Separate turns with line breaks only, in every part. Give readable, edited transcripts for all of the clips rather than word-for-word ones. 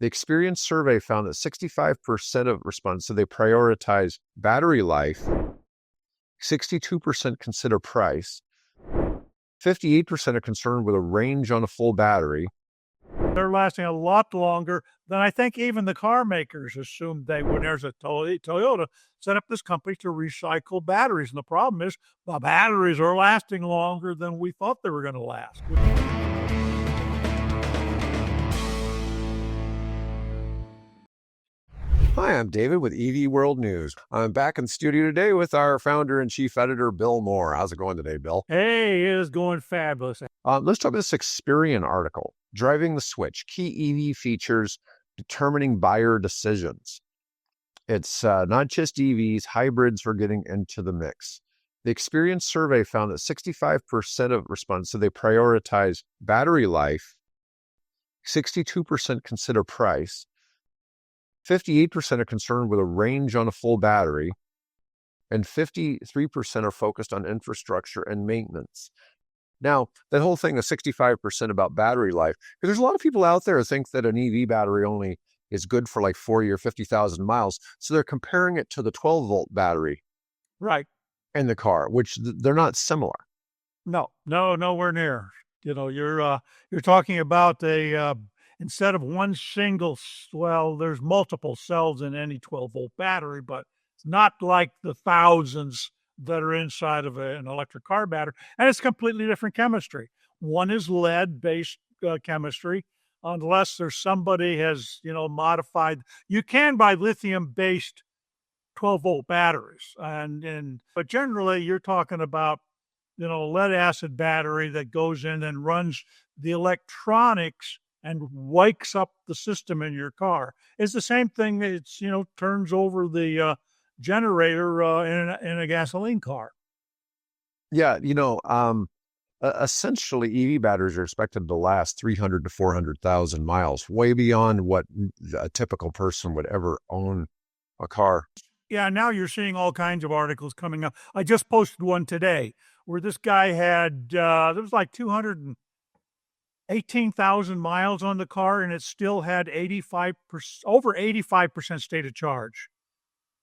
The Experian survey found that 65% of respondents said they prioritize battery life, 62% consider price, 58% are concerned with a range on a full battery.
They're lasting a lot longer than I think even the car makers assumed they would. There's a Toyota set up this company to recycle batteries. And the problem is the batteries are lasting longer than we thought they were going to last.
Hi, I'm David with EV World News. I'm back in the studio today with our founder and chief editor, Bill Moore. How's it going today, Bill?
Hey, it is going fabulous.
Let's talk about this Experian article, Driving the Switch, Key EV Features Determining Buyer Decisions. It's not just EVs, hybrids are getting into the mix. The Experian survey found that 65% of respondents said they prioritize battery life, 62% consider price, 58% are concerned with a range on a full battery, and 53% are focused on infrastructure and maintenance. Now, that whole thing of 65% about battery life, because there's a lot of people out there who think that an EV battery only is good for like 40 or 50,000 miles. So they're comparing it to the 12-volt battery
Right.
in the car, which they're not similar.
No, nowhere near. You're talking about instead of one single, well, there's multiple cells in any 12-volt battery, but it's not like the thousands that are inside of an electric car battery. And it's completely different chemistry. One is lead-based chemistry, unless there's somebody has, modified. You can buy lithium-based 12-volt batteries, but generally you're talking about lead acid battery that goes in and runs the electronics and wakes up the system in your car. It's the same thing. It's, turns over the generator in a gasoline car.
Yeah, essentially EV batteries are expected to last 300 to 400,000 miles, way beyond what a typical person would ever own a car.
Yeah, now you're seeing all kinds of articles coming up. I just posted one today where this guy had, there was like 218,000 miles on the car, and it still had 85%, over 85% state of charge.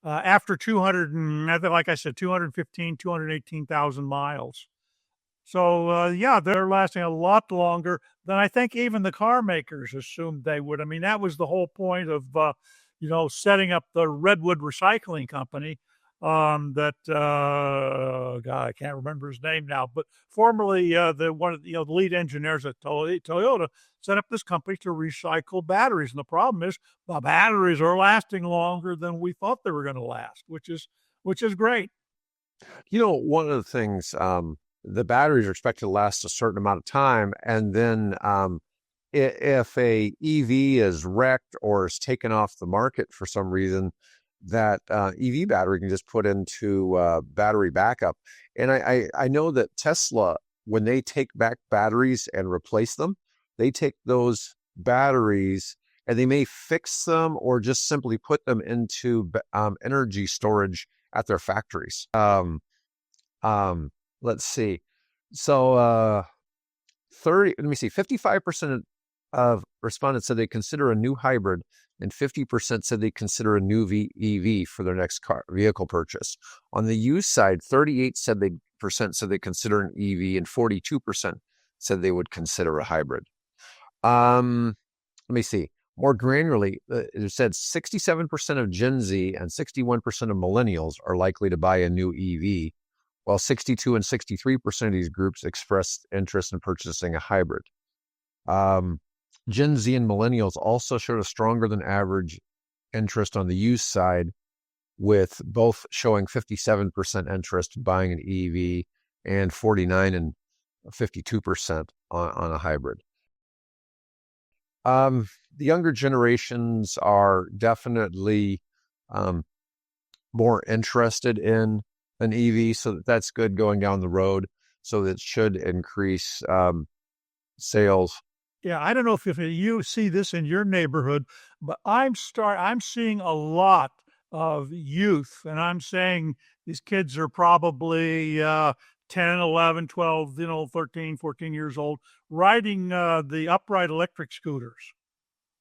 After 218,000 miles. So, yeah, they're lasting a lot longer than I think even the car makers assumed they would. I mean, that was the whole point of, setting up the Redwood Recycling Company. God, I can't remember his name now, but formerly the lead engineers at Toyota set up this company to recycle batteries. And the problem is the batteries are lasting longer than we thought they were going to last, which is great.
One of the things, the batteries are expected to last a certain amount of time, and then if a EV is wrecked or is taken off the market for some reason, that EV battery can just put into battery backup. And I know that Tesla, when they take back batteries and replace them, they take those batteries and they may fix them or just simply put them into energy storage at their factories. Let's see. So 55% of respondents said they consider a new hybrid, and 50% said they consider a new EV for their next vehicle purchase. On the used side, 38% said they consider an EV, and 42% said they would consider a hybrid. Let me see. More granularly, it said 67% of Gen Z and 61% of millennials are likely to buy a new EV, while 62 and 63% of these groups expressed interest in purchasing a hybrid. Gen Z and millennials also showed a stronger than average interest on the used side, with both showing 57% interest in buying an EV and 49 and 52% on a hybrid. The younger generations are definitely more interested in an EV, so that's good going down the road. So that should increase sales.
Yeah, I don't know if you see this in your neighborhood, but I'm seeing a lot of youth, and I'm saying these kids are probably 10, 11, 12, 13, 14 years old, riding the upright electric scooters.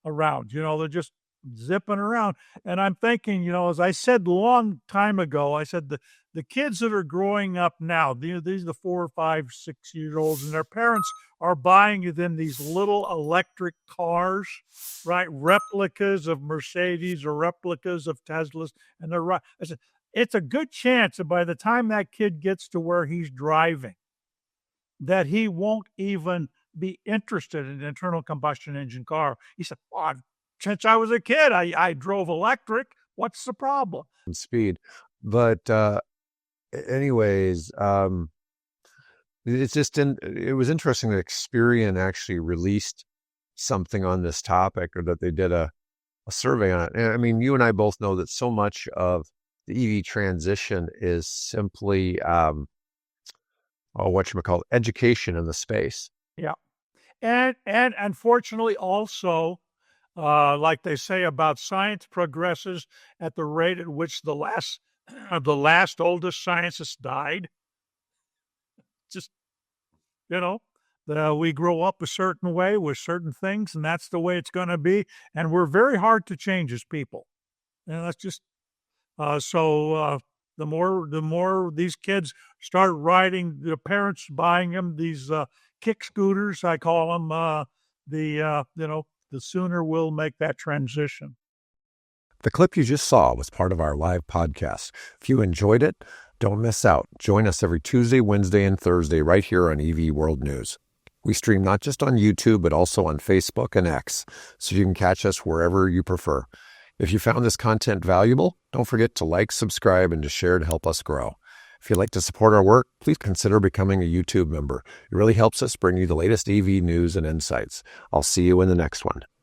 around. They're just zipping around. And I'm thinking, as I said a long time ago, I said the kids that are growing up now, these are the 4 or 5, 6 year olds, and their parents are buying them these little electric cars, right? Replicas of Mercedes or replicas of Teslas. And they're right. I said, it's a good chance that by the time that kid gets to where he's driving, that he won't even be interested in an internal combustion engine car. He said, well, since I was a kid, I drove electric. What's the problem?
Speed. But anyways, it was interesting that Experian actually released something on this topic, or that they did a survey on it. And I mean, you and I both know that so much of the EV transition is simply, education in the space.
Yeah. And unfortunately also, like they say about science progresses at the rate at which the last oldest scientist died. Just, we grow up a certain way with certain things, and that's the way it's going to be. And we're very hard to change as people. And that's just the more these kids start riding, the parents buying them these kick scooters, I call them, the sooner we'll make that transition.
The clip you just saw was part of our live podcast. If you enjoyed it, don't miss out. Join us every Tuesday, Wednesday, and Thursday right here on EV World News. We stream not just on YouTube, but also on Facebook and X, so you can catch us wherever you prefer. If you found this content valuable, don't forget to like, subscribe, and to share to help us grow. If you'd like to support our work, please consider becoming a YouTube member. It really helps us bring you the latest EV news and insights. I'll see you in the next one.